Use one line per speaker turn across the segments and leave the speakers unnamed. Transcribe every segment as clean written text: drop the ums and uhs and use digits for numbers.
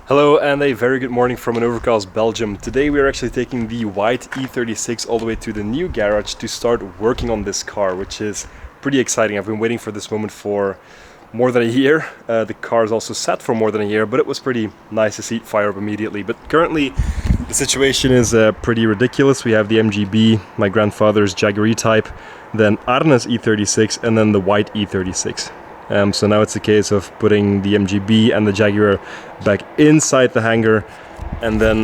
Hello and a very good morning from an overcast Belgium. Today we are actually taking the white E36 all the way to the new garage to start working on this car, which is pretty exciting. I've been waiting for this moment for more than a year. The car is also sat for more than a year, but it was pretty nice to see it fire up immediately. But currently the situation is pretty ridiculous. We have the MGB, my grandfather's Jaguar E-Type, then Arne's E36 and then the white E36. So now it's a case of putting the MGB and the Jaguar back inside the hangar, and then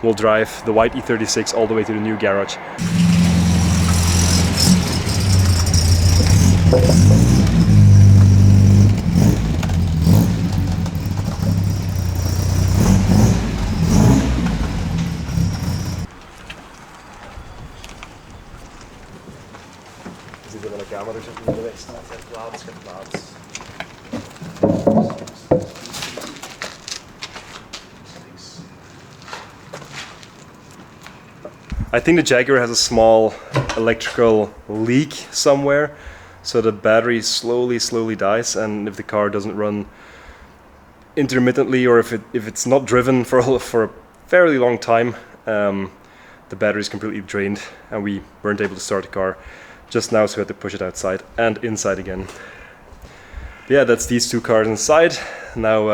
we'll drive the white E36 all the way to the new garage. Zitten we een camera zitten in de weg staat, geen plaats. I think the Jaguar has a small electrical leak somewhere, so the battery slowly dies, and if the car doesn't run intermittently, or if it's not driven for a fairly long time, the battery is completely drained, and we weren't able to start the car just now, so we had to push it outside and inside again. Yeah, that's these two cars inside. Now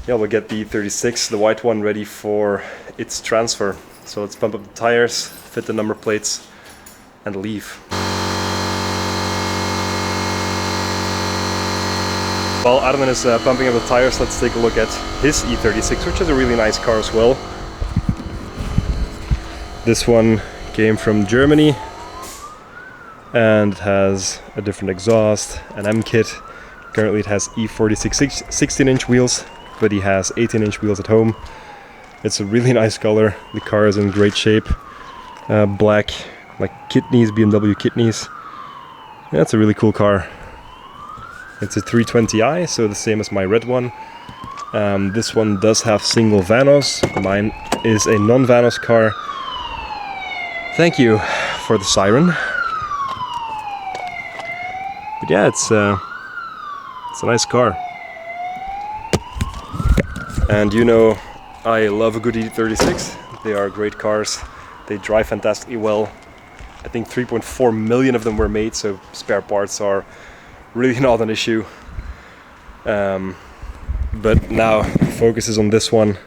yeah, we'll get the E36, the white one, ready for its transfer. So let's pump up the tires, fit the number plates, and leave. While Arne is pumping up the tires, let's take a look at his E36, which is a really nice car as well. This one came from Germany and it has a different exhaust, an M kit. Currently it has E36 16-inch wheels, but he has 18-inch wheels at home. It's a really nice color. The car is in great shape. Black, like kidneys, BMW kidneys. Yeah, it's a really cool car. It's a 320i, so the same as my red one. This one does have single vanos. Mine is a non-vanos car. Thank you for the siren. But yeah, it's a nice car. And you know, I love a good E36. They are great cars. They drive fantastically well. I think 3.4 million of them were made, so spare parts are really not an issue. But now the focus is on this one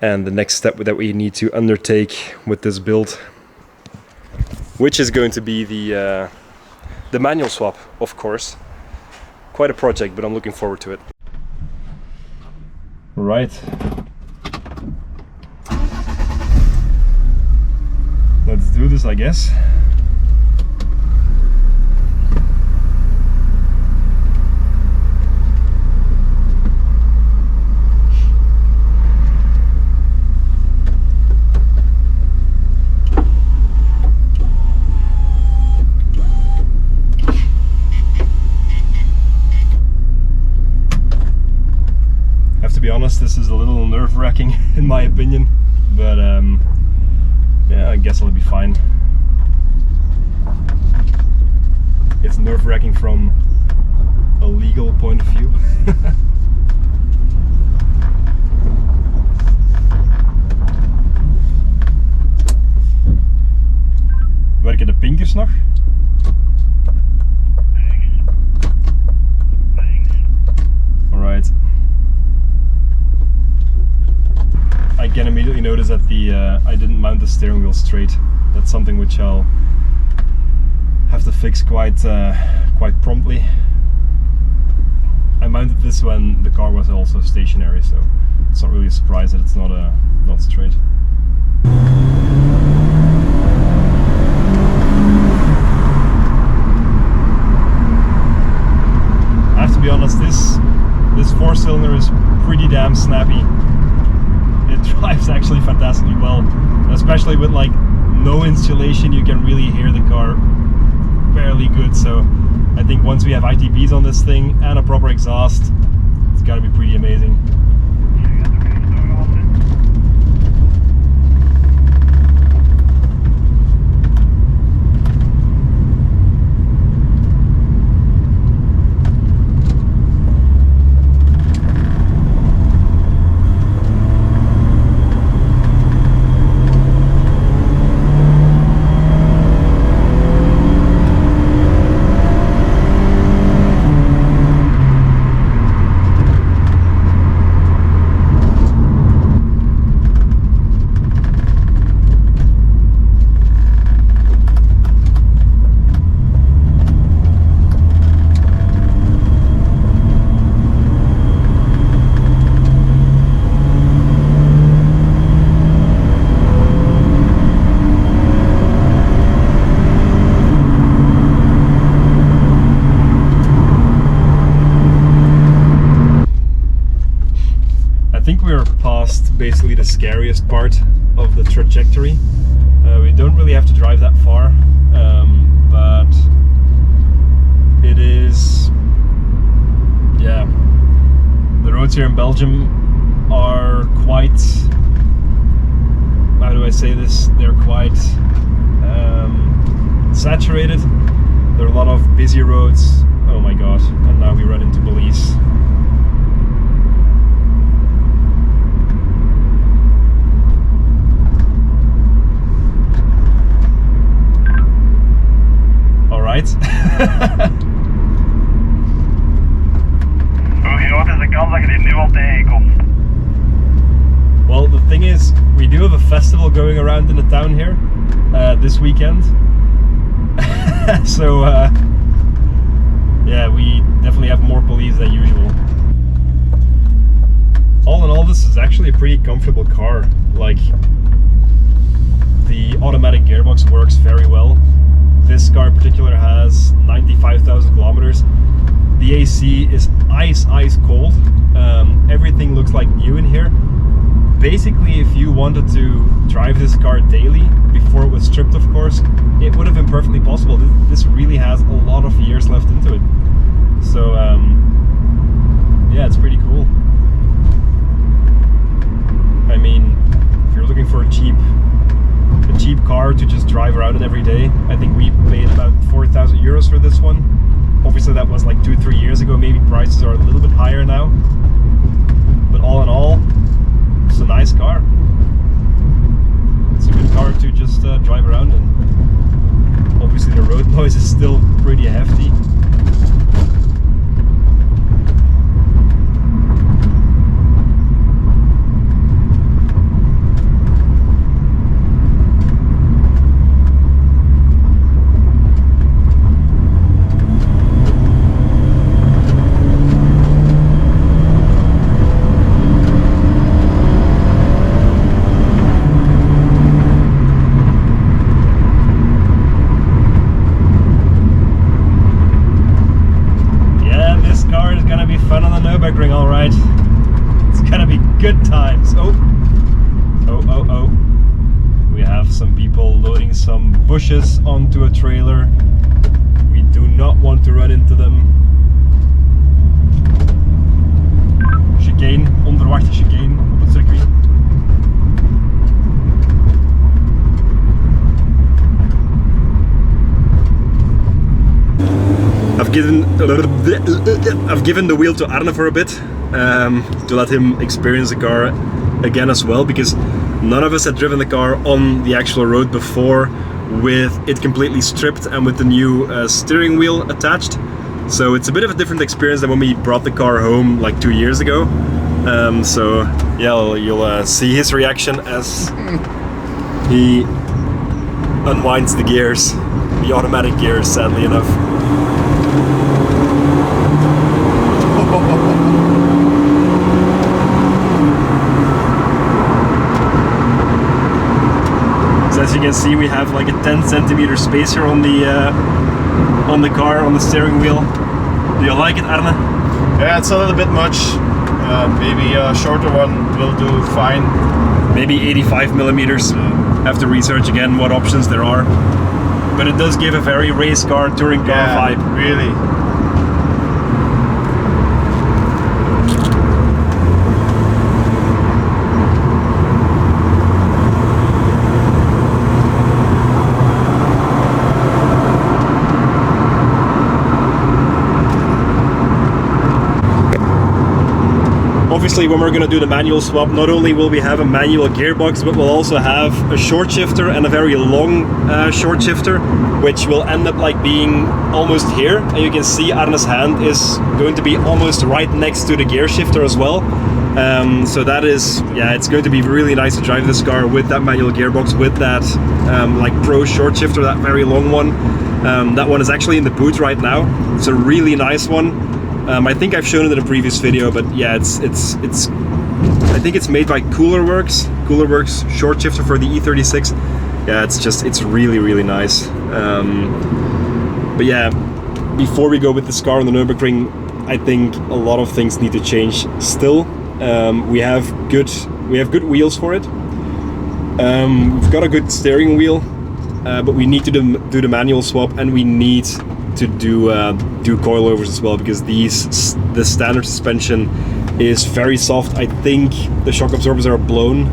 and the next step that we need to undertake with this build, which is going to be the manual swap, of course. Quite a project, but I'm looking forward to it. Right. Let's do this, I guess. To be honest, this is a little nerve-wracking in my opinion, but yeah, I guess it'll be fine. It's nerve-wracking from a legal point of view. Werken de pinkers nog? Alright. I can immediately notice that I didn't mount the steering wheel straight. That's something which I'll have to fix quite promptly. I mounted this when the car was also stationary, so it's not really a surprise that it's not straight. I have to be honest, this four-cylinder is pretty damn snappy. It drives actually fantastically well, especially with like no insulation. You can really hear the car fairly good. So I think once we have ITBs on this thing and a proper exhaust, it's got to be pretty amazing. think we're past basically the scariest part of the trajectory. We don't really have to drive that far, but it is, yeah, the roads here in Belgium are quite, how do I say this, they're quite saturated. There are a lot of busy roads. Oh my god, and now we run into police. Alright.
Hoe groot is de kans dat je dit nu al tegenkomt?
Well, the thing is, we do have a festival going around in the town here this weekend. So, yeah, we definitely have more police than usual. All in all, this is actually a pretty comfortable car. Like, the automatic gearbox works very well. This car in particular has 95,000 kilometers. The AC is ice cold. Everything looks like new in here. Basically, if you wanted to drive this car daily, before it was stripped of course, it would have been perfectly possible. This really has a lot of years left into it. So yeah, it's pretty cool. I mean, if you're looking for a cheap car to just drive around in every day, I think we paid about 4,000 euros for this one. Obviously that was like 2-3 years ago, maybe prices are a little bit higher now. But all in all, it's a nice car. It's a good car to just drive around in. Obviously the road noise is still pretty hefty. Nürburgring, all right. It's gonna be good times. Oh. We have some people loading some bushes onto a trailer. We do not want to run into them. Chicane, onverwachte chicane op het circuit. I've given the wheel to Arne for a bit to let him experience the car again as well, because none of us had driven the car on the actual road before with it completely stripped and with the new steering wheel attached. So it's a bit of a different experience than when we brought the car home like 2 years ago. So yeah, you'll see his reaction as he unwinds the gears, the automatic gears, sadly enough. So as you can see, we have like a 10 centimeter space here on the car, on the steering wheel. Do you like it, Arne?
Yeah, it's a little bit much. Maybe a shorter one will do fine.
Maybe 85 millimeters. Have to research again what options there are. But it does give a very race car, touring car vibe.
Really.
Obviously, when we're going to do the manual swap, not only will we have a manual gearbox, but we'll also have a short shifter and a very long short shifter, which will end up like being almost here. And you can see Arne's hand is going to be almost right next to the gear shifter as well. So that is, yeah, it's going to be really nice to drive this car with that manual gearbox, with that like pro short shifter, that very long one. That one is actually in the boot right now. It's a really nice one. I think I've shown it in a previous video, but yeah, it's I think it's made by Coolerworks short shifter for the E36. Yeah, it's really nice. But yeah, before we go with this car on the Nürburgring, I think a lot of things need to change still. We have good wheels for it. We've got a good steering wheel, but we need to do the manual swap, and we need to do coilovers as well, because the standard suspension is very soft. I think the shock absorbers are blown.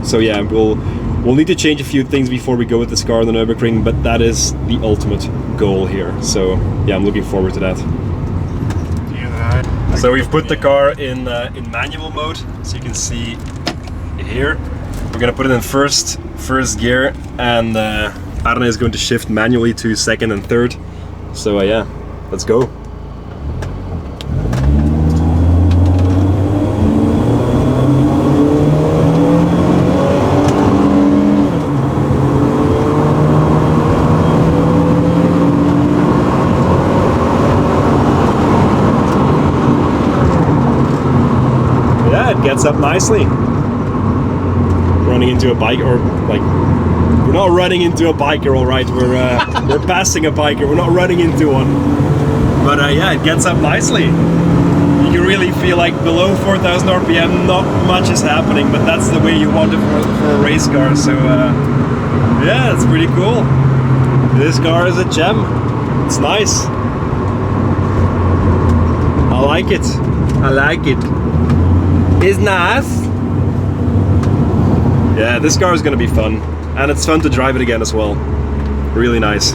So yeah, we'll need to change a few things before we go with this car on the Nürburgring, but that is the ultimate goal here. So yeah, I'm looking forward to that. So we've put the car in manual mode, so you can see here. We're gonna put it in first gear, and Arne is going to shift manually to second and third. So yeah, let's go. Yeah, it gets up nicely. Running into a bike, or like, we're not running into a biker, all right. We're passing a biker. We're not running into one. But yeah, it gets up nicely. You can really feel like below 4,000 RPM, not much is happening, but that's the way you want it for a race car. So yeah, it's pretty cool. This car is a gem. It's nice. I like it. I like it. It's nice. Yeah, this car is going to be fun, and it's fun to drive it again as well. Really nice.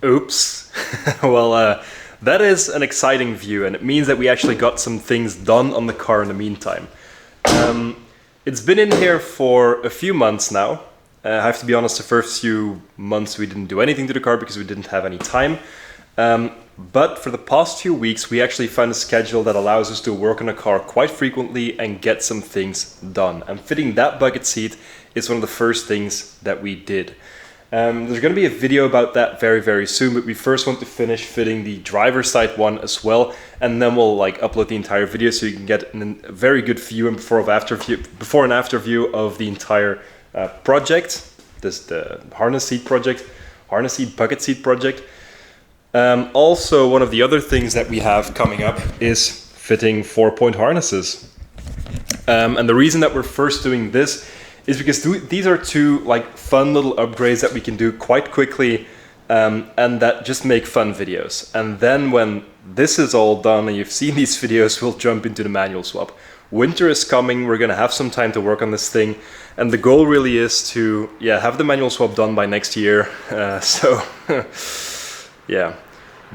Oops. Well, that is an exciting view, and it means that we actually got some things done on the car in the meantime. It's been in here for a few months now. I have to be honest, the first few months we didn't do anything to the car because we didn't have any time. But for the past few weeks, we actually found a schedule that allows us to work on a car quite frequently and get some things done. And fitting that bucket seat is one of the first things that we did. There's going to be a video about that very, very soon, but we first want to finish fitting the driver's side one as well, and then we'll like upload the entire video so you can get a very good view and before and after view of the entire project. The harness seat bucket seat project. Also, one of the other things that we have coming up is fitting 4-point harnesses. And the reason that we're first doing this is because these are two like fun little upgrades that we can do quite quickly, and that just make fun videos. And then when this is all done and you've seen these videos, we'll jump into the manual swap. Winter is coming, we're gonna have some time to work on this thing, and the goal really is to have the manual swap done by next year. So yeah,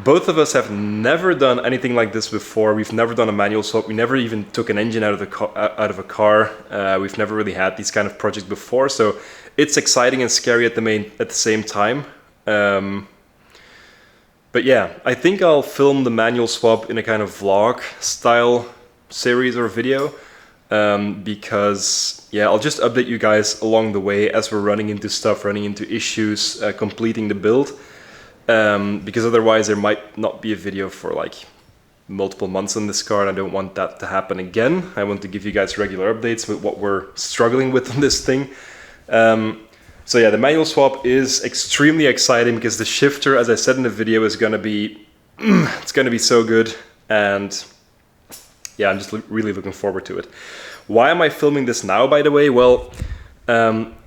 both of us have never done anything like this before. We've never done a manual swap. We never even took an engine out of a car. We've never really had these kind of projects before, so it's exciting and scary at the same time. But yeah, I think I'll film the manual swap in a kind of vlog style series or video, because I'll just update you guys along the way as we're running into stuff, running into issues, completing the build. Because otherwise there might not be a video for like multiple months on this car, and I don't want that to happen again. I want to give you guys regular updates with what we're struggling with on this thing. So yeah, the manual swap is extremely exciting because the shifter, as I said in the video, is gonna be it's gonna be so good, and yeah, I'm just really looking forward to it. Why am I filming this now, by the way? Well,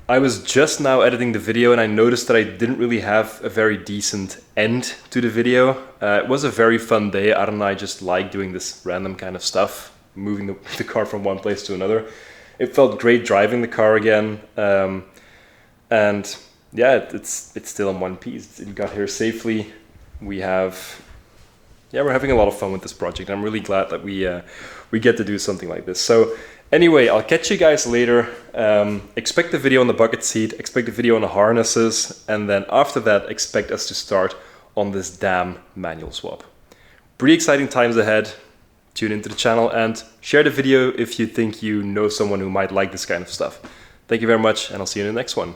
I was just now editing the video and I noticed that I didn't really have a very decent end to the video. It was a very fun day. Arne and I just like doing this random kind of stuff, moving the car from one place to another. It felt great driving the car again. And yeah, it's still in one piece. It got here safely. We're having a lot of fun with this project. I'm really glad that we get to do something like this. So anyway, I'll catch you guys later. Expect the video on the bucket seat, expect the video on the harnesses, and then after that, expect us to start on this damn manual swap. Pretty exciting times ahead. Tune into the channel and share the video if you think you know someone who might like this kind of stuff. Thank you very much, and I'll see you in the next one.